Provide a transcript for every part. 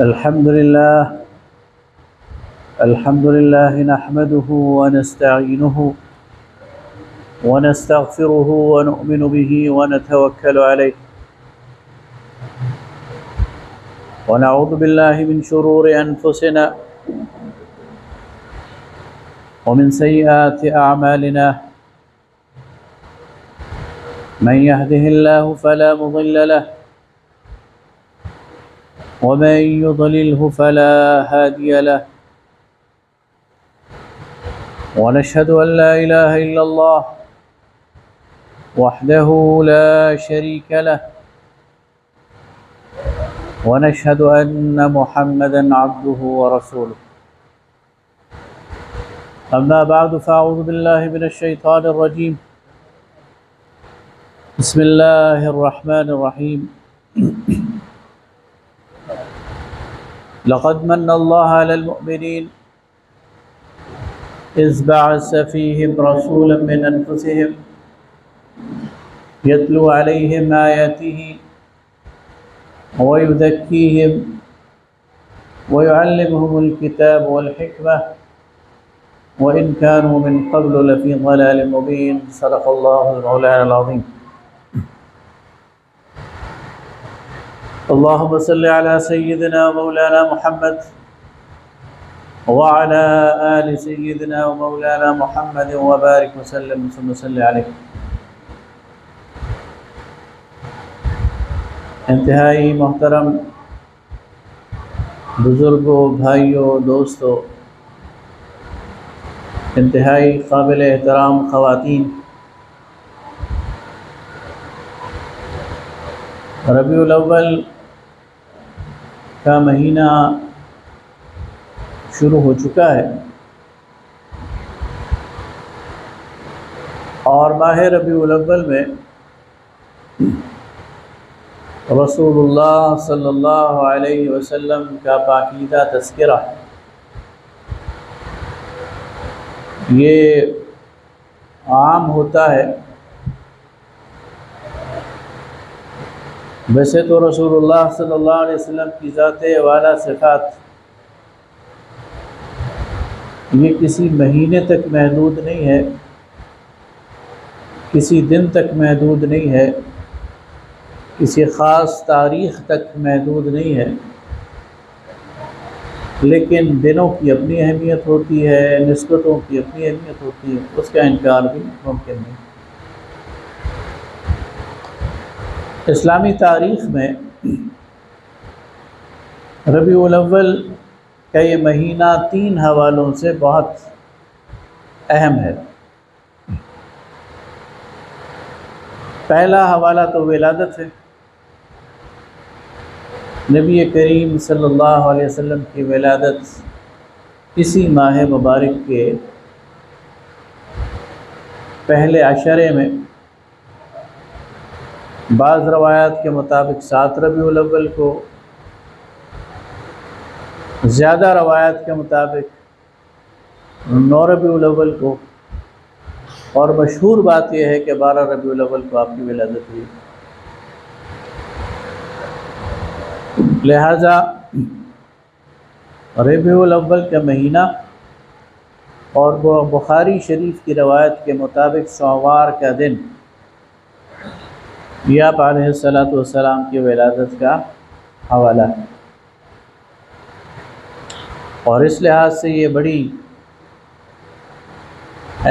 الحمد لله نحمده ونستعينه ونستغفره ونؤمن به ونتوكل عليه ونعوذ بالله من شرور أنفسنا ومن سيئات أعمالنا من يهده الله فلا مضل له ومن يضلله فلا هادي له ونشهد أن لا إله إلا الله وحده لا شريك له ونشهد أن محمدا عبده ورسوله أما بعد فأعوذ بالله من الشيطان الرجيم بسم الله الرحمن الرحيم لقد من الله على المؤمنين إذ بعث فيهم رسولا من أنفسهم يتلو عليهم آياته ويزكيهم ويعلمهم الكتاب والحكمة وإن كانوا من قبل لفي ضلال مبين صدق الله المولانا العظيم اللهم صل على سيدنا ومولانا محمد وعلى آل سيدنا ومولانا محمد وبارك وسلم ثم صل عليه. انتہائی محترم بزرگوں، بھائیوں، دوستوں، انتہائی قابل احترام خواتین، ربیع الاول کا مہینہ شروع ہو چکا ہے اور ماہ ربیع الاول میں رسول اللہ صلی اللہ علیہ وسلم کا پاکیزہ تذکرہ یہ عام ہوتا ہے. ویسے تو رسول اللہ صلی اللہ علیہ وسلم کی ذات والا صفات یہ کسی مہینے تک محدود نہیں ہے، کسی دن تک محدود نہیں ہے، کسی خاص تاریخ تک محدود نہیں ہے، لیکن دنوں کی اپنی اہمیت ہوتی ہے، نسبتوں کی اپنی اہمیت ہوتی ہے، اس کا انکار بھی ممکن نہیں. اسلامی تاریخ میں ربیع الاول کا یہ مہینہ 3 حوالوں سے بہت اہم ہے. پہلا حوالہ تو ولادت ہے. نبی کریم صلی اللہ علیہ وسلم کی ولادت اسی ماہ مبارک کے پہلے عشرے میں، بعض روایات کے مطابق 7 ربیع الاول کو، زیادہ روایات کے مطابق 9 ربیع الاول کو، اور مشہور بات یہ ہے کہ 12 ربیع الاول کو آپ کی ولادت ہوئی. لہذا ربیع الاول کا مہینہ اور وہ بخاری شریف کی روایت کے مطابق سوموار کا دن یہ آپ علیہ السلام کی ولادت کا حوالہ ہے. اور اس لحاظ سے یہ بڑی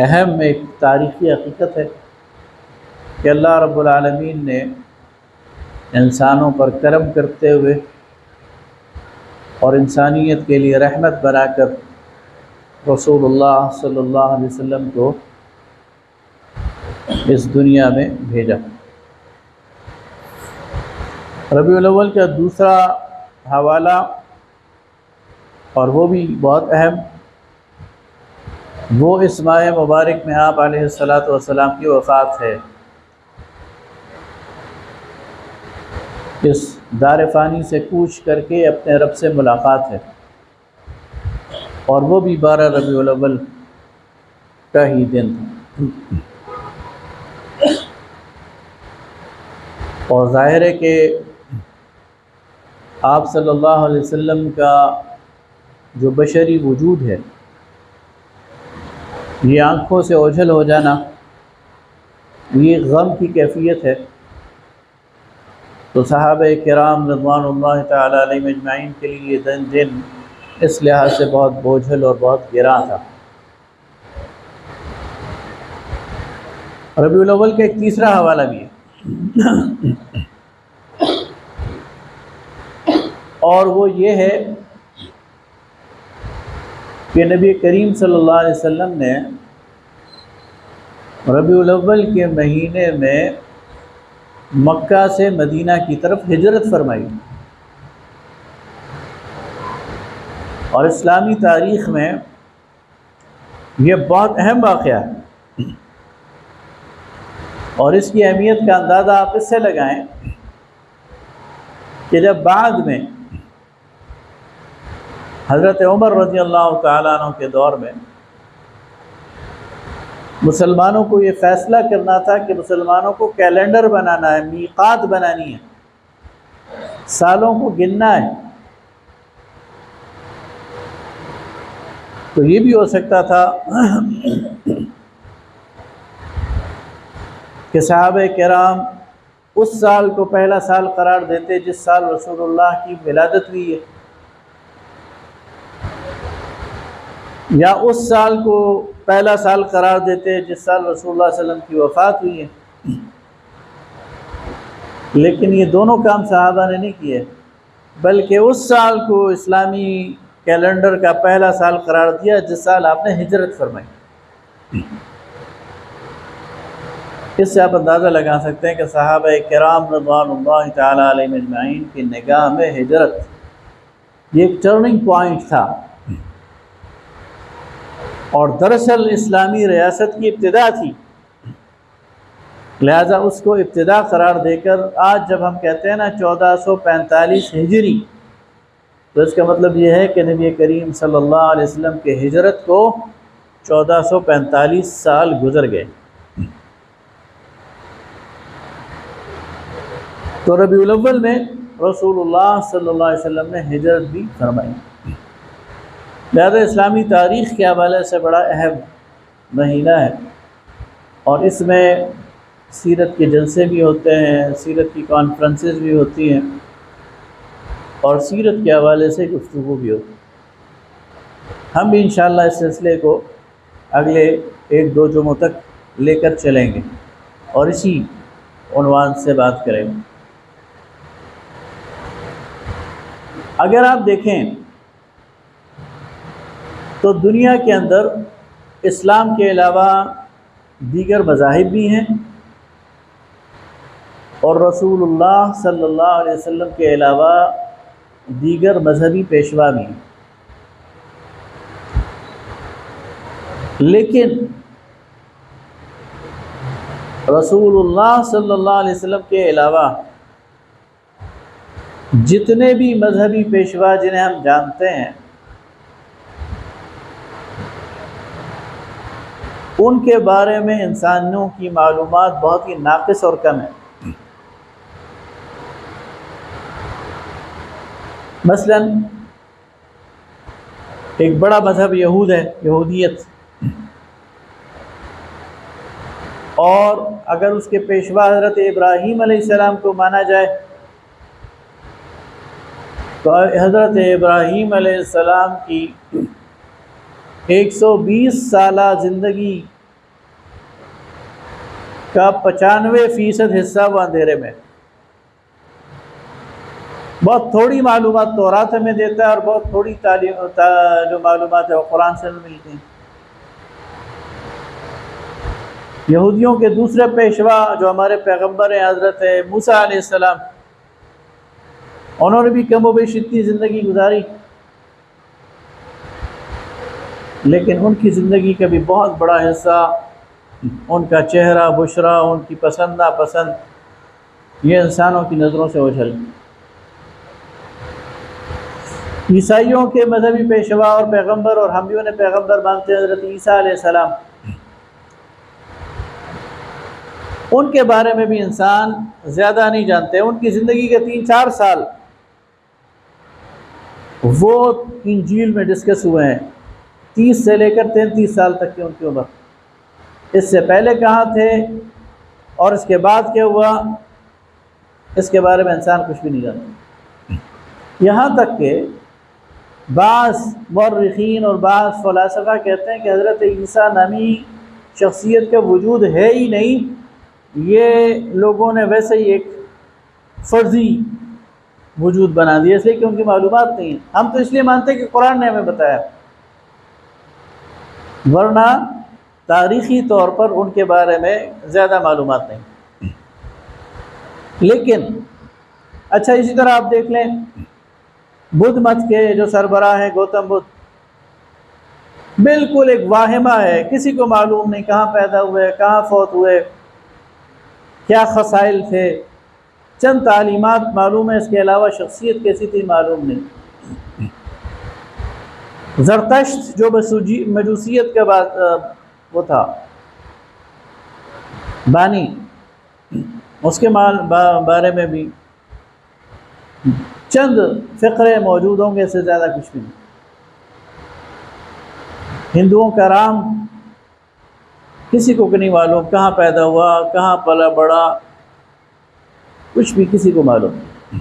اہم ایک تاریخی حقیقت ہے کہ اللہ رب العالمین نے انسانوں پر کرم کرتے ہوئے اور انسانیت کے لیے رحمت بنا کر رسول اللہ صلی اللہ علیہ وسلم کو اس دنیا میں بھیجا. ربیع الاول کا دوسرا حوالہ، اور وہ بھی بہت اہم، وہ اس ماہ مبارک میں آپ علیہ السلام کی وفات ہے. اس دار فانی سے کوچ کر کے اپنے رب سے ملاقات ہے، اور وہ بھی 12 ربیع الاول کا ہی دن تھا. اور ظاہر ہے کہ آپ صلی اللہ علیہ وسلم کا جو بشری وجود ہے، یہ آنکھوں سے اوجھل ہو جانا، یہ غم کی کیفیت ہے، تو صحابہ کرام رضوان اللہ تعالی علیہم اجمعین کے لیے یہ دن اس لحاظ سے بہت بوجھل اور بہت گراں تھا۔ ربیع الاول کا ایک تیسرا حوالہ بھی ہے، اور وہ یہ ہے کہ نبی کریم صلی اللہ علیہ وسلم نے ربیع الاول کے مہینے میں مکہ سے مدینہ کی طرف ہجرت فرمائی، اور اسلامی تاریخ میں یہ بہت اہم واقعہ ہے، اور اس کی اہمیت کا اندازہ آپ اس سے لگائیں کہ جب بعد میں حضرت عمر رضی اللہ تعالیٰ عنہ کے دور میں مسلمانوں کو یہ فیصلہ کرنا تھا کہ مسلمانوں کو کیلنڈر بنانا ہے، میقات بنانی ہے، سالوں کو گننا ہے، تو یہ بھی ہو سکتا تھا کہ صحابہ کرام اس سال کو پہلا سال قرار دیتے جس سال رسول اللہ کی ولادت ہوئی ہے، یا اس سال کو پہلا سال قرار دیتے جس سال رسول اللہ صلی اللہ علیہ وسلم کی وفات ہوئی ہے، لیکن یہ دونوں کام صحابہ نے نہیں کیے، بلکہ اس سال کو اسلامی کیلنڈر کا پہلا سال قرار دیا جس سال آپ نے ہجرت فرمائی۔ اس سے آپ اندازہ لگا سکتے ہیں کہ صحابہ کرام رضوان اللہ تعالیٰ علیہم اجمعین کی نگاہ میں ہجرت یہ ایک ٹرننگ پوائنٹ تھا، اور دراصل اسلامی ریاست کی ابتدا تھی، لہذا اس کو ابتدا قرار دے کر آج جب ہم کہتے ہیں نا 1445 ہجری، تو اس کا مطلب یہ ہے کہ نبی کریم صلی اللہ علیہ وسلم کے ہجرت کو 1445 سال گزر گئے۔ تو ربیع الاول میں رسول اللہ صلی اللہ علیہ وسلم نے ہجرت بھی فرمائی، لہذا اسلامی تاریخ کے حوالے سے بڑا اہم مہینہ ہے، اور اس میں سیرت کے جلسے بھی ہوتے ہیں، سیرت کی کانفرنسز بھی ہوتی ہیں، اور سیرت کے حوالے سے گفتگو بھی ہوتی ہے۔ ہم بھی انشاءاللہ اس سلسلے کو اگلے 1-2 جمعوں تک لے کر چلیں گے اور اسی عنوان سے بات کریں گے۔ اگر آپ دیکھیں تو دنیا کے اندر اسلام کے علاوہ دیگر مذاہب بھی ہیں، اور رسول اللہ صلی اللہ علیہ وسلم کے علاوہ دیگر مذہبی پیشوا بھی ہیں، لیکن رسول اللہ صلی اللہ علیہ وسلم کے علاوہ جتنے بھی مذہبی پیشوا جنہیں ہم جانتے ہیں، ان کے بارے میں انسانوں کی معلومات بہت ہی ناقص اور کم ہے۔ مثلا ایک بڑا مذہب یہود ہے، یہودیت، اور اگر اس کے پیشوا حضرت ابراہیم علیہ السلام کو مانا جائے تو حضرت ابراہیم علیہ السلام کی 120 سالہ زندگی کا 95% حصہ وہ اندھیرے میں، بہت تھوڑی معلومات تورات میں دیتا ہے، اور بہت تھوڑی جو معلومات ہے وہ قرآن سے ملتی ہیں۔ یہودیوں کے دوسرے پیشوا جو ہمارے پیغمبر ہیں حضرت موسیٰ علیہ السلام، انہوں نے بھی کم و بیش اتنی زندگی گزاری، لیکن ان کی زندگی کا بھی بہت بڑا حصہ، ان کا چہرہ بشرا، ان کی پسند ناپسند، یہ انسانوں کی نظروں سے اوجھل۔ عیسائیوں کے مذہبی پیشوا اور پیغمبر، اور ہم بھی انہیں پیغمبر مانتے ہیں، حضرت عیسیٰ علیہ السلام، ان کے بارے میں بھی انسان زیادہ نہیں جانتے۔ ان کی زندگی کے 3-4 سال وہ انجیل میں ڈسکس ہوئے ہیں، 30 سے لے کر 33 سال تک کی ان کی عمر۔ اس سے پہلے کہاں تھے اور اس کے بعد کیا ہوا، اس کے بارے میں انسان کچھ بھی نہیں جانتا۔ یہاں تک کہ بعض مورخین اور بعض فلاسفہ کہتے ہیں کہ حضرت عیسیٰ نامی شخصیت کا وجود ہے ہی نہیں، یہ لوگوں نے ویسے ہی ایک فرضی وجود بنا دیا، اس لیے کہ ان کی معلومات نہیں ہیں۔ ہم تو اس لیے مانتے ہیں کہ قرآن نے ہمیں بتایا، ورنہ تاریخی طور پر ان کے بارے میں زیادہ معلومات نہیں۔ لیکن اچھا، اسی طرح آپ دیکھ لیں بدھ مت کے جو سربراہ ہیں گوتم بدھ، بالکل ایک واہمہ ہے، کسی کو معلوم نہیں کہاں پیدا ہوئے، کہاں فوت ہوئے، کیا خصائل تھے، چند تعلیمات معلوم ہے، اس کے علاوہ شخصیت کیسی تھی معلوم نہیں۔ زرتشت جو مجوسیت کا وہ تھا بانی، اس کے بارے میں بھی چند فقرے موجود ہوں گے، اس سے زیادہ کچھ بھی نہیں۔ ہندوؤں کا رام کسی کو نہیں معلوم کہاں پیدا ہوا، کہاں پلا بڑا، کچھ بھی کسی کو معلوم نہیں۔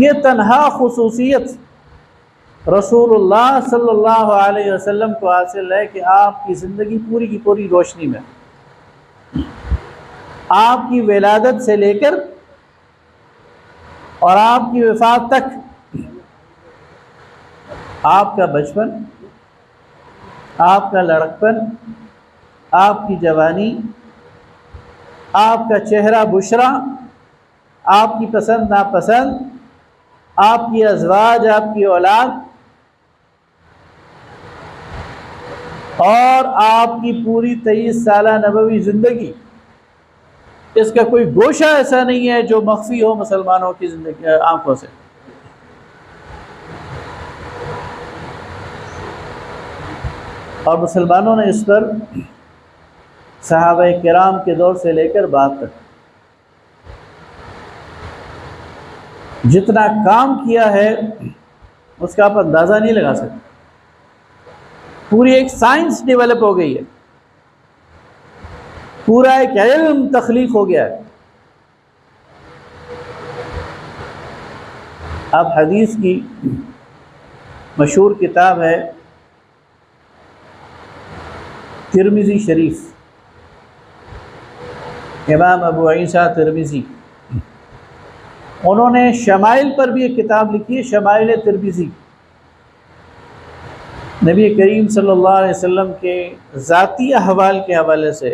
یہ تنہا خصوصیت رسول اللہ صلی اللہ علیہ وسلم کو حاصل ہے کہ آپ کی زندگی پوری کی پوری روشنی میں، آپ کی ولادت سے لے کر اور آپ کی وفات تک، آپ کا بچپن، آپ کا لڑکپن، آپ کی جوانی، آپ کا چہرہ بشرا، آپ کی پسند ناپسند، آپ کی ازواج، آپ کی اولاد، اور آپ کی پوری 23 سالہ نبوی زندگی، اس کا کوئی گوشہ ایسا نہیں ہے جو مخفی ہو مسلمانوں کی زندگی آنکھوں سے۔ اور مسلمانوں نے اس پر صحابہ کرام کے دور سے لے کر بعد تک جتنا کام کیا ہے اس کا آپ اندازہ نہیں لگا سکتے۔ پوری ایک سائنس ڈیولپ ہو گئی ہے، پورا ایک علم تخلیق ہو گیا ہے۔ اب حدیث کی مشہور کتاب ہے ترمذی شریف، امام ابو عیسیٰ ترمذی، انہوں نے شمائل پر بھی ایک کتاب لکھی ہے، شمائل ترمذی۔ نبی کریم صلی اللہ علیہ وسلم کے ذاتی احوال کے حوالے سے،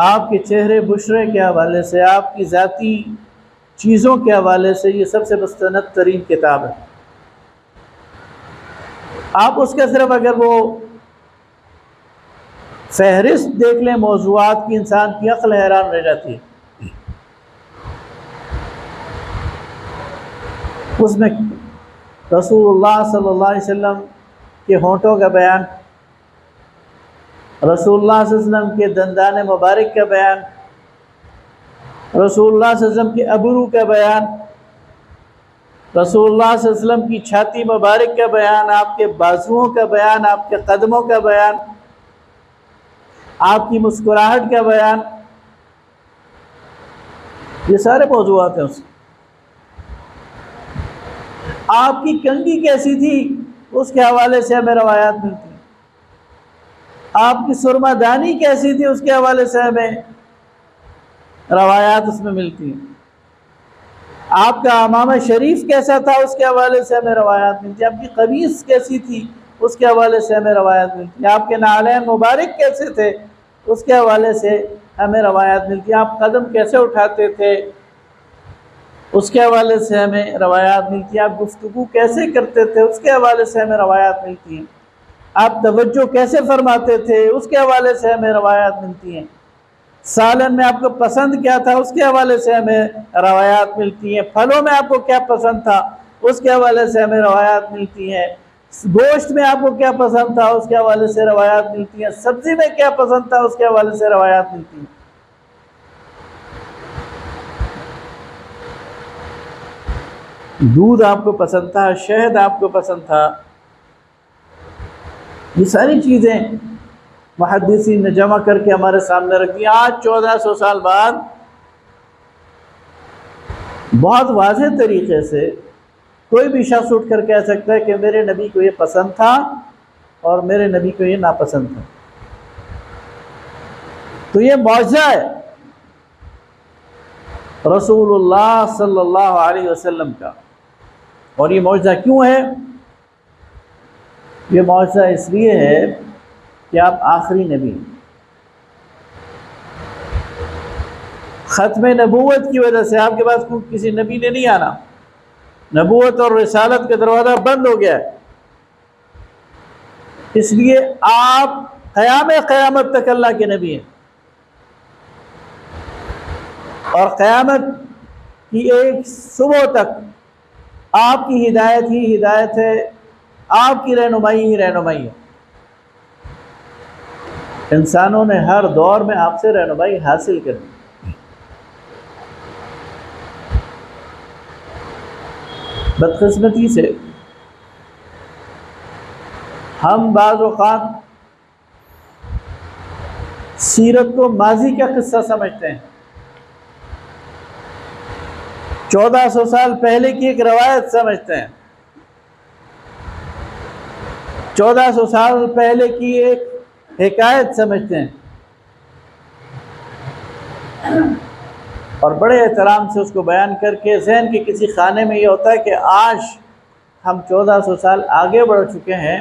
آپ کے چہرے بشرے کے حوالے سے، آپ کی ذاتی چیزوں کے حوالے سے یہ سب سے مستند ترین کتاب ہے۔ آپ اس کا صرف اگر وہ فہرست دیکھ لیں موضوعات کی، انسان کی عقل حیران رہ جاتی ہے۔ اس میں رسول اللہ صلی اللہ علیہ وسلم کے ہونٹوں کا بیان، رسول اللہ صلی اللہ علیہ وسلم کے دندان مبارک کا بیان، رسول اللہ صلی اللہ علیہ وسلم کے ابرو کا بیان، رسول اللہ صلی اللہ علیہ وسلم کی چھاتی مبارک کا بیان، آپ کے بازوؤں کا بیان، آپ کے قدموں کا بیان، آپ کی مسکراہٹ کا بیان، یہ سارے موضوعات ہیں اس۔ آپ کی کنگھی کیسی تھی اس کے حوالے سے ہمیں روایات ملتی ہیں، آپ کی سرما دانی کیسی تھی اس کے حوالے سے ہمیں روایات اس میں ملتی ہیں، آپ کا امامہ شریف کیسا تھا اس کے حوالے سے ہمیں روایات ملتی ہیں، آپ کی قمیص کیسی تھی اس کے حوالے سے ہمیں روایات ملتی ہیں، آپ کے نعلین مبارک کیسے تھے اس کے حوالے سے ہمیں روایات ملتی ہیں، آپ قدم کیسے اٹھاتے تھے اس کے حوالے سے ہمیں روایات ملتی ہیں، آپ گفتگو کیسے کرتے تھے اس کے حوالے سے ہمیں روایات ملتی ہیں، آپ توجہ کیسے فرماتے تھے اس کے حوالے سے ہمیں روایات ملتی ہیں، سالن میں آپ کو پسند کیا تھا اس کے حوالے سے ہمیں روایات ملتی ہیں، پھلوں میں آپ کو کیا پسند تھا اس کے حوالے سے ہمیں روایات ملتی ہیں، گوشت میں آپ کو کیا پسند تھا اس کے حوالے سے روایات ملتی ہیں، سبزی میں کیا پسند تھا اس کے حوالے سے روایات ملتی ہیں۔ دودھ آپ کو پسند تھا، شہد آپ کو پسند تھا، یہ ساری چیزیں محدثین نے جمع کر کے ہمارے سامنے رکھ دی۔ آج 1400 سال بعد بہت واضح طریقے سے کوئی بھی شخص اٹھ کر کہہ سکتا ہے کہ میرے نبی کو یہ پسند تھا اور میرے نبی کو یہ ناپسند تھا۔ تو یہ معجزہ ہے رسول اللہ صلی اللہ علیہ وسلم کا۔ اور یہ معجزہ کیوں ہے؟ یہ معجزہ اس لیے ہے کہ آپ آخری نبی ہیں۔ ختم نبوت کی وجہ سے آپ کے پاس کسی نبی نے نہیں آنا، نبوت اور رسالت کا دروازہ بند ہو گیا ہے، اس لیے آپ قیامت تک اللہ کے نبی ہیں، اور قیامت کی ایک صبح تک آپ کی ہدایت ہی ہدایت ہے، آپ کی رہنمائی ہی رہنمائی ہے۔ انسانوں نے ہر دور میں آپ سے رہنمائی حاصل کرنی۔ بدقسمتی سے ہم بعض اوقات سیرت کو ماضی کا قصہ سمجھتے ہیں، 1400 سال پہلے کی ایک روایت سمجھتے ہیں، 1400 سال پہلے کی ایک حکایت سمجھتے ہیں، اور بڑے احترام سے اس کو بیان کر کے ذہن کے کسی خانے میں یہ ہوتا ہے کہ آج ہم 1400 سال آگے بڑھ چکے ہیں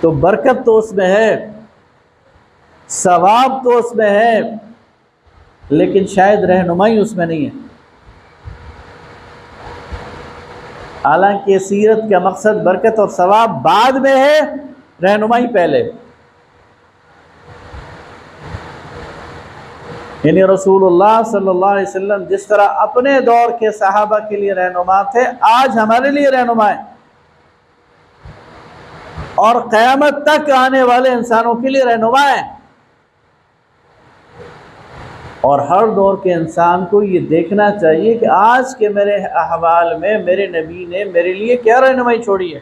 تو برکت تو اس میں ہے، ثواب تو اس میں ہے، لیکن شاید رہنمائی اس میں نہیں ہے۔ حالانکہ سیرت کا مقصد برکت اور ثواب بعد میں ہے، رہنمائی پہلے۔ یعنی رسول اللہ صلی اللہ علیہ وسلم جس طرح اپنے دور کے صحابہ کے لیے رہنما تھے، آج ہمارے لیے رہنما ہیں، اور قیامت تک آنے والے انسانوں کے لیے رہنما ہیں۔ اور ہر دور کے انسان کو یہ دیکھنا چاہیے کہ آج کے میرے احوال میں میرے نبی نے میرے لیے کیا رہنمائی چھوڑی ہے۔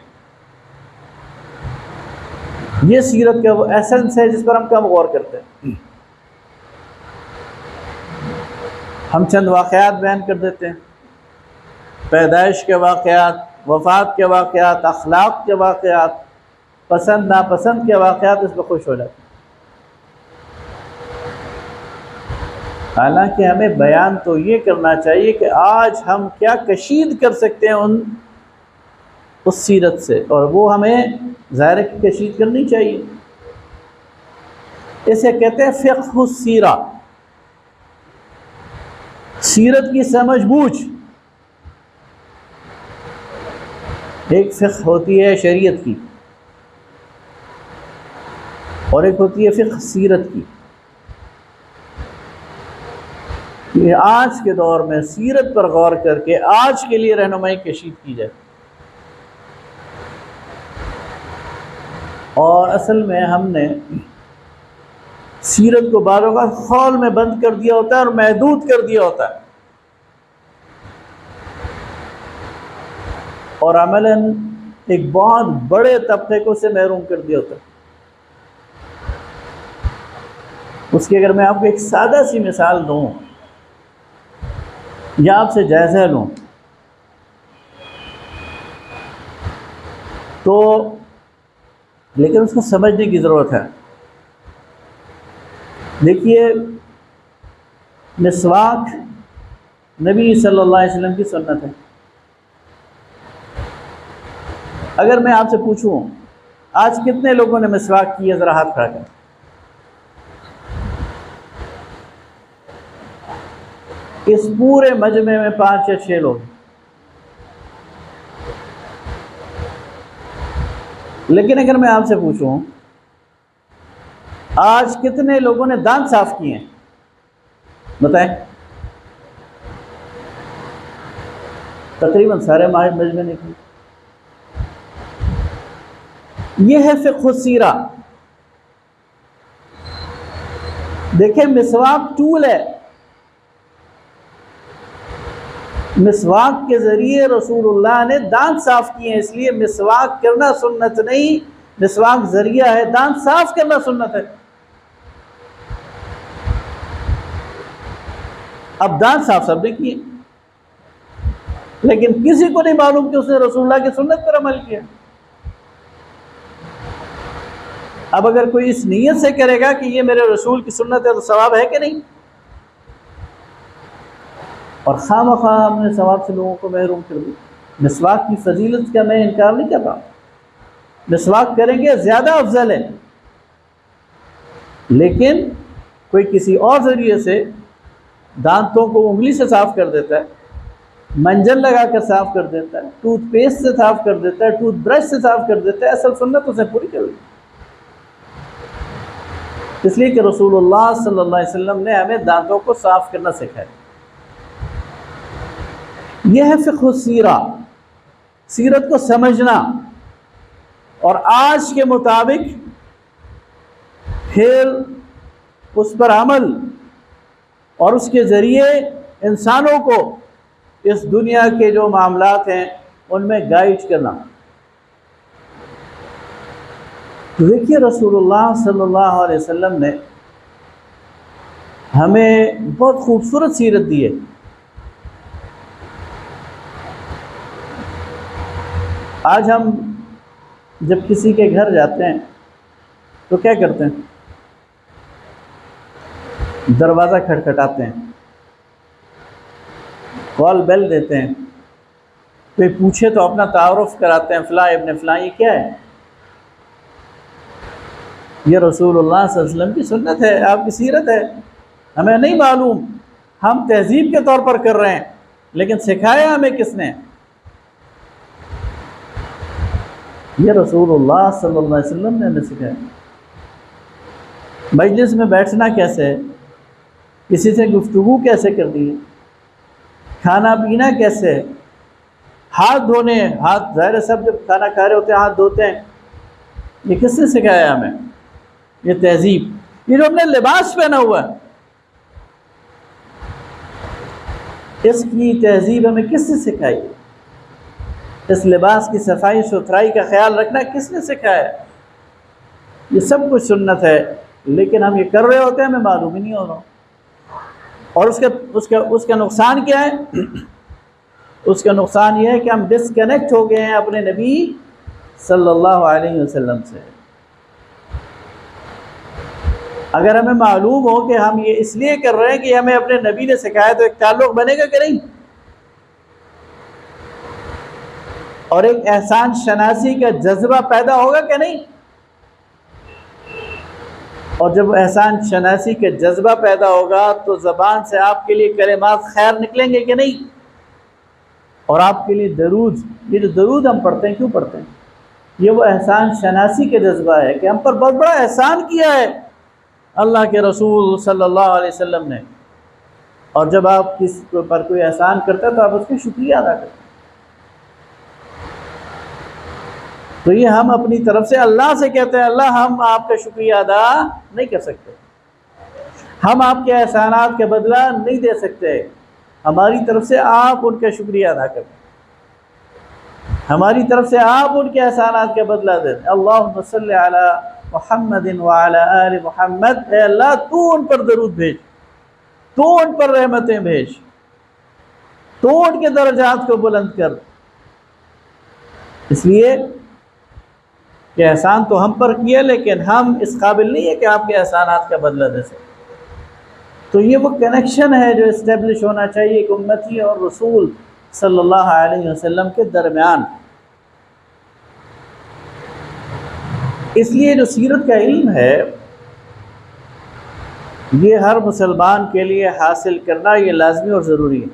یہ سیرت کا وہ ایسنس ہے جس پر ہم کم غور کرتے ہیں۔ ہم چند واقعات بیان کر دیتے ہیں، پیدائش کے واقعات، وفات کے واقعات، اخلاق کے واقعات، پسند ناپسند کے واقعات، اس پہ خوش ہو جاتے ہیں۔ حالانکہ ہمیں بیان تو یہ کرنا چاہیے کہ آج ہم کیا کشید کر سکتے ہیں اس سیرت سے، اور وہ ہمیں ظاہر کی کشید کرنی چاہیے۔ اسے کہتے ہیں فقہ السیرہ، سیرت کی سمجھ بوجھ۔ ایک فقہ ہوتی ہے شریعت کی، اور ایک ہوتی ہے فقہ سیرت کی، کہ آج کے دور میں سیرت پر غور کر کے آج کے لیے رہنمائی کشید کی جائے۔ اور اصل میں ہم نے سیرت کو بعض اوقات خول میں بند کر دیا ہوتا ہے اور محدود کر دیا ہوتا ہے، اور عملاً ایک بہت بڑے طبقے کو سے محروم کر دیا ہوتا ہے۔ اس کی اگر میں آپ کو ایک سادہ سی مثال دوں یا آپ سے جائزہ لوں تو، لیکن اس کو سمجھنے کی ضرورت ہے۔ دیکھیے، مسواک نبی صلی اللہ علیہ وسلم کی سنت ہے۔ اگر میں آپ سے پوچھوں آج کتنے لوگوں نے مسواک کی ہے، ذرا ہاتھ کھڑا کریں۔ اس پورے مجمع میں 5 یا 6 لوگ، لیکن اگر میں آپ سے پوچھوں آج کتنے لوگوں نے دانت صاف کیے ہیں، بتائیں؟ تقریباً سارے مجمع نے کی۔ یہ ہے فقہ السیرہ۔ دیکھیں، مسواک ٹول ہے، مسواک کے ذریعے رسول اللہ نے دانت صاف کیے ہیں، اس لیے مسواک کرنا سنت نہیں، مسواک ذریعہ ہے، دانت صاف کرنا سنت ہے۔ اب دانت صاف سب نے کیے، لیکن کسی کو نہیں معلوم کہ اس نے رسول اللہ کی سنت پر عمل کیا۔ اب اگر کوئی اس نیت سے کرے گا کہ یہ میرے رسول کی سنت ہے تو ثواب ہے کہ نہیں؟ اور خواہ ہم نے ثواب سے لوگوں کو محروم کر دیا۔ مسواک کی فضیلت کا میں انکار نہیں کر رہا، مسواک کریں گے زیادہ افضل ہے، لیکن کوئی کسی اور ذریعے سے دانتوں کو انگلی سے صاف کر دیتا ہے، منجن لگا کر صاف کر دیتا ہے، ٹوتھ پیسٹ سے صاف کر دیتا ہے، ٹوتھ برش سے صاف کر دیتا ہے، اصل سنت اسے پوری کر دی۔ اس لیے کہ رسول اللہ صلی اللہ علیہ وسلم نے ہمیں دانتوں کو صاف کرنا سکھایا۔ یہ ہے فقہ السیرہ، سیرت کو سمجھنا اور آج کے مطابق پھر اس پر عمل اور اس کے ذریعے انسانوں کو اس دنیا کے جو معاملات ہیں ان میں گائیڈ کرنا۔ دیکھیے رسول اللہ صلی اللہ علیہ وسلم نے ہمیں بہت خوبصورت سیرت دی ہے۔ آج ہم جب کسی کے گھر جاتے ہیں تو کیا کرتے ہیں؟ دروازہ کھٹکھٹاتے ہیں، کال بیل دیتے ہیں، کوئی پوچھے تو اپنا تعارف کراتے ہیں، فلاں ابن فلاں۔ یہ کیا ہے؟ یہ رسول اللہ صلی اللہ علیہ وسلم کی سنت ہے، آپ کی سیرت ہے۔ ہمیں نہیں معلوم، ہم تہذیب کے طور پر کر رہے ہیں، لیکن سکھایا ہمیں کس نے؟ یہ رسول اللہ صلی اللہ علیہ وسلم نے ہمیں سکھایا۔ مجلس میں بیٹھنا کیسے ہے، کسی سے گفتگو کیسے کرنی ہے، کھانا پینا کیسے ہے، ہاتھ دھونے، ہاتھ ظاہر سب جب کھانا کھا رہے ہوتے ہیں ہاتھ دھوتے ہیں، یہ کس نے سکھایا ہمیں؟ یہ تہذیب۔ یہ جو ہم نے لباس پہنا ہوا ہے، اس کی تہذیب ہمیں کس نے سکھائی؟ اس لباس کی صفائی ستھرائی کا خیال رکھنا کس نے سکھایا؟ یہ سب کچھ سنت ہے، لیکن ہم یہ کر رہے ہوتے ہیں، ہمیں معلوم ہی نہیں ہو رہا۔ اور اس کا نقصان کیا ہے؟ اس کا نقصان یہ ہے کہ ہم ڈسکنیکٹ ہو گئے ہیں اپنے نبی صلی اللہ علیہ وسلم سے۔ اگر ہمیں معلوم ہو کہ ہم یہ اس لیے کر رہے ہیں کہ ہمیں اپنے نبی نے سکھایا، تو ایک تعلق بنے گا کہ نہیں؟ اور ایک احسان شناسی کا جذبہ پیدا ہوگا کہ نہیں؟ اور جب احسان شناسی کا جذبہ پیدا ہوگا تو زبان سے آپ کے لیے کلمات خیر نکلیں گے کہ نہیں؟ اور آپ کے لیے درود، یہ جو درود ہم پڑھتے ہیں، کیوں پڑھتے ہیں؟ یہ وہ احسان شناسی کا جذبہ ہے کہ ہم پر بہت بڑا احسان کیا ہے اللہ کے رسول صلی اللہ علیہ وسلم نے، اور جب آپ کسی پر کوئی احسان کرتے ہیں تو آپ اس کی شکریہ ادا کرتے ہیں۔ تو یہ ہم اپنی طرف سے اللہ سے کہتے ہیں، اللہ ہم آپ کا شکریہ ادا نہیں کر سکتے، ہم آپ کے احسانات کا بدلہ نہیں دے سکتے، ہماری طرف سے آپ ان کا شکریہ ادا کریں، ہماری طرف سے آپ ان کے احسانات کا بدلہ دیں۔ اللہم صلی علی محمد وعلی آل محمد، اے اللہ تو ان پر درود بھیج، تو ان پر رحمتیں بھیج، تو ان کے درجات کو بلند کر۔ اس لیے کہ احسان تو ہم پر کیا، لیکن ہم اس قابل نہیں ہے کہ آپ کے احسانات کا بدلہ دے سکیں۔ تو یہ وہ کنیکشن ہے جو اسٹیبلش ہونا چاہیے کہ امتی اور رسول صلی اللہ علیہ وسلم کے درمیان۔ اس لیے جو سیرت کا علم ہے یہ ہر مسلمان کے لیے حاصل کرنا یہ لازمی اور ضروری ہے۔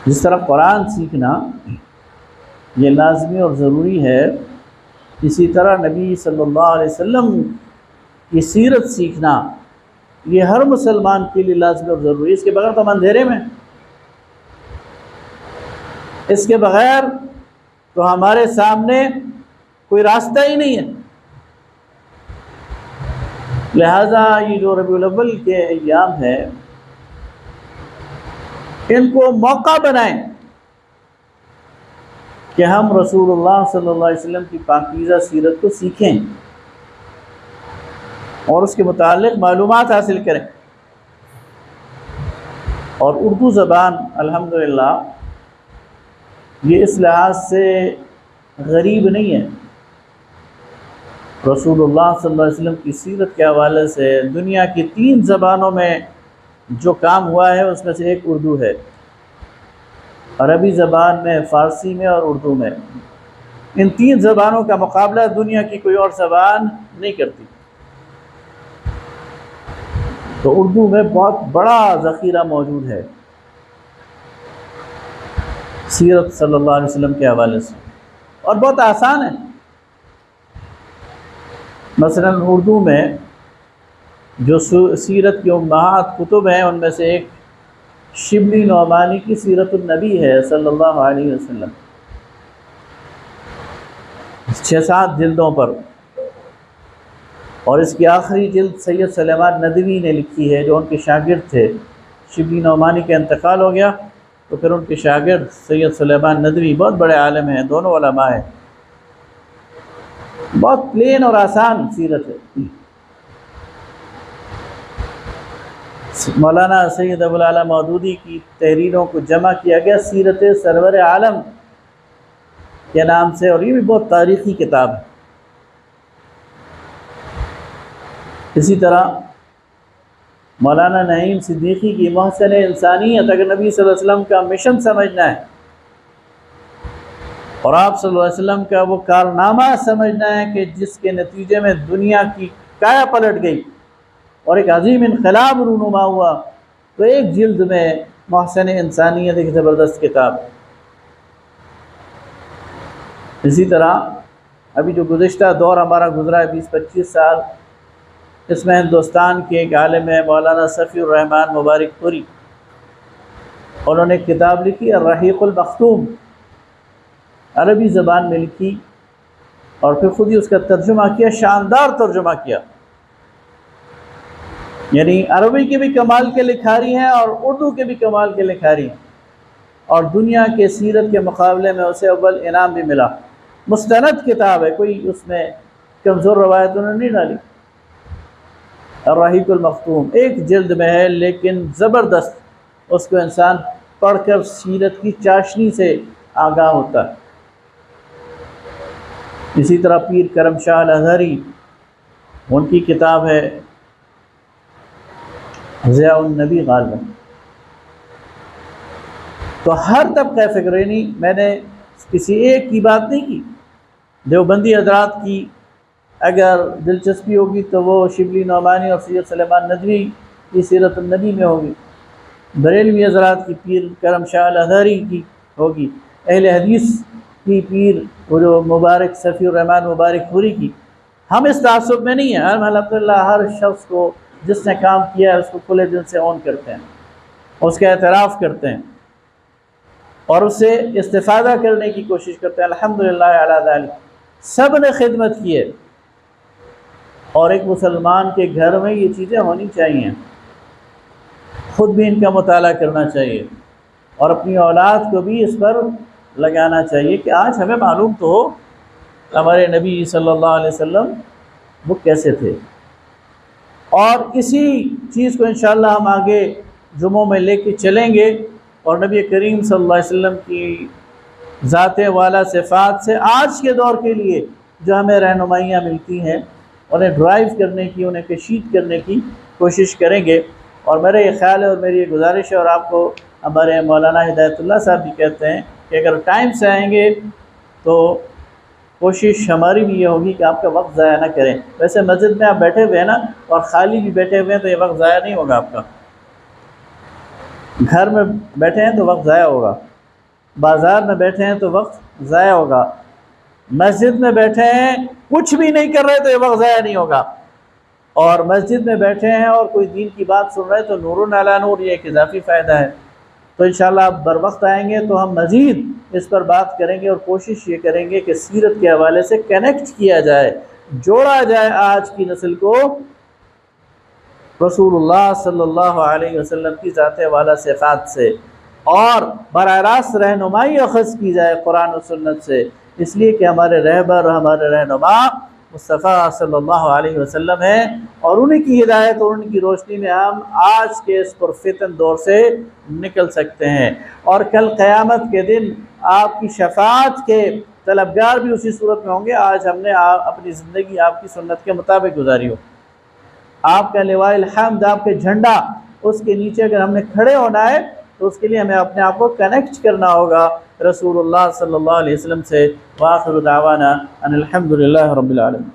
جس طرح قرآن سیکھنا یہ لازمی اور ضروری ہے، اسی طرح نبی صلی اللہ علیہ وسلم کی سیرت سیکھنا یہ ہر مسلمان کے لیے لازمی اور ضروری ہے۔ اس کے بغیر تو ہم اندھیرے میں، اس کے بغیر تو ہمارے سامنے کوئی راستہ ہی نہیں ہے۔ لہٰذا یہ جو ربیع الاول کے ایام ہے ان کو موقع بنائیں کہ ہم رسول اللہ صلی اللہ علیہ وسلم کی پاکیزہ سیرت کو سیکھیں اور اس کے متعلق معلومات حاصل کریں۔ اور اردو زبان الحمدللہ یہ اس لحاظ سے غریب نہیں ہے۔ رسول اللہ صلی اللہ علیہ وسلم کی سیرت کے حوالے سے دنیا کی 3 زبانوں میں جو کام ہوا ہے اس میں سے ایک اردو ہے، عربی زبان میں، فارسی میں اور اردو میں۔ ان 3 زبانوں کا مقابلہ دنیا کی کوئی اور زبان نہیں کرتی۔ تو اردو میں بہت بڑا ذخیرہ موجود ہے سیرت صلی اللہ علیہ وسلم کے حوالے سے، اور بہت آسان ہے۔ مثلا اردو میں جو سیرت کی امہات کتب ہیں ان میں سے ایک شبلی نعمانی کی سیرت النبی ہے صلی اللہ علیہ وسلم، 6-7 جلدوں پر، اور اس کی آخری جلد سید سلیمان ندوی نے لکھی ہے جو ان کے شاگرد تھے۔ شبلی نعمانی کا انتقال ہو گیا تو پھر ان کے شاگرد سید سلیمان ندوی بہت بڑے عالم ہیں، دونوں علماء ہیں۔ بہت پلین اور آسان سیرت ہے۔ مولانا سید ابو العلا مودودی کی تحریروں کو جمع کیا گیا سیرت سرور عالم کے نام سے، اور یہ بھی بہت تاریخی کتاب ہے۔ اسی طرح مولانا نعیم صدیقی کی محسن انسانیت، اگر نبی صلی اللہ علیہ وسلم کا مشن سمجھنا ہے اور آپ صلی اللہ علیہ وسلم کا وہ کارنامہ سمجھنا ہے کہ جس کے نتیجے میں دنیا کی کایا پلٹ گئی اور ایک عظیم انقلاب رونما ہوا، تو ایک جلد میں محسن انسانیت ایک زبردست کتاب۔ اسی طرح ابھی جو گزشتہ دور ہمارا گزرا ہے 20-25 سال، اس میں ہندوستان کے ایک عالم ہے مولانا صفی الرحمن مبارک پوری، انہوں نے ایک کتاب لکھی الرحیق المختوم، عربی زبان میں لکھی، اور پھر خود ہی اس کا ترجمہ کیا، شاندار ترجمہ کیا۔ یعنی عربی کے بھی کمال کے لکھاری ہیں اور اردو کے بھی کمال کے لکھاری ہیں، اور دنیا کے سیرت کے مقابلے میں اسے اول انعام بھی ملا۔ مستند کتاب ہے، کوئی اس میں کمزور روایت انہوں نے نہیں ڈالی۔ الرحیق المختوم ایک جلد میں ہے لیکن زبردست، اس کو انسان پڑھ کر سیرت کی چاشنی سے آگاہ ہوتا ہے۔ اسی طرح پیر کرم شاہ الازہری، ان کی کتاب ہے ضیاء النبی غالباً۔ تو ہر طبقہ فکر، یعنی میں نے کسی ایک کی بات نہیں کی، دیوبندی حضرات کی اگر دلچسپی ہوگی تو وہ شبلی نعمانی اور سید سلیمان ندوی کی سیرت النبی میں ہوگی، بریلوی حضرات کی پیر کرم شاہ الازہری کی ہوگی، اہل حدیث کی پیر وہ جو مبارک صفی الرحمن مبارک پوری کی۔ ہم اس تعصب میں نہیں ہیں، ہم الحمدللہ ہر شخص کو جس نے کام کیا ہے اس کو کھلے دل سے اون کرتے ہیں، اس کا اعتراف کرتے ہیں اور اس سے استفادہ کرنے کی کوشش کرتے ہیں۔ الحمدللہ علی ذلک، سب نے خدمت کی ہے، اور ایک مسلمان کے گھر میں یہ چیزیں ہونی چاہیے، خود بھی ان کا مطالعہ کرنا چاہیے اور اپنی اولاد کو بھی اس پر لگانا چاہیے کہ آج ہمیں معلوم تو ہو ہمارے نبی صلی اللہ علیہ وسلم وہ کیسے تھے۔ اور اسی چیز کو انشاءاللہ ہم آگے جمعوں میں لے کے چلیں گے، اور نبی کریم صلی اللہ علیہ وسلم کی ذات والا صفات سے آج کے دور کے لیے جو ہمیں رہنمائیاں ملتی ہیں انہیں ڈرائیو کرنے کی، انہیں کشید کرنے کی کوشش کریں گے۔ اور میرا یہ خیال ہے اور میری یہ گزارش ہے، اور آپ کو ہمارے مولانا ہدایت اللہ صاحب بھی کہتے ہیں کہ اگر ٹائم سے آئیں گے تو کوشش ہماری بھی یہ ہوگی کہ آپ کا وقت ضائع نہ کریں۔ ویسے مسجد میں آپ بیٹھے ہوئے ہیں نا، اور خالی بھی بیٹھے ہوئے ہیں تو یہ وقت ضائع نہیں ہوگا آپ کا۔ گھر میں بیٹھے ہیں تو وقت ضائع ہوگا، بازار میں بیٹھے ہیں تو وقت ضائع ہوگا، مسجد میں بیٹھے ہیں کچھ بھی نہیں کر رہے تو یہ وقت ضائع نہیں ہوگا، اور مسجد میں بیٹھے ہیں اور کوئی دین کی بات سن رہے تو نور علی نور، یہ ایک اضافی فائدہ ہے۔ تو انشاءاللہ آپ بر وقت آئیں گے تو ہم مزید اس پر بات کریں گے، اور کوشش یہ کریں گے کہ سیرت کے حوالے سے کنیکٹ کیا جائے، جوڑا جائے آج کی نسل کو رسول اللہ صلی اللہ علیہ وسلم کی ذات والا صفات سے، اور براہ راست رہنمائی اخذ کی جائے قرآن و سنت سے، اس لیے کہ ہمارے رہبر، ہمارے رہنما مصطفیٰ صلی اللہ علیہ وسلم ہیں، اور انہی کی ہدایت اور ان کی روشنی میں ہم آج کے اس پرفتن دور سے نکل سکتے ہیں، اور کل قیامت کے دن آپ کی شفاعت کے طلبگار بھی اسی صورت میں ہوں گے آج ہم نے اپنی زندگی آپ کی سنت کے مطابق گزاری ہو۔ آپ کا لواء الحمد، آپ کے جھنڈا، اس کے نیچے اگر ہم نے کھڑے ہونا ہے تو اس کے لیے ہمیں اپنے آپ کو کنیکٹ کرنا ہوگا رسول اللہ صلی اللہ علیہ وسلم سے۔ وآخر دعوانا ان الحمد للہ رب العالمین۔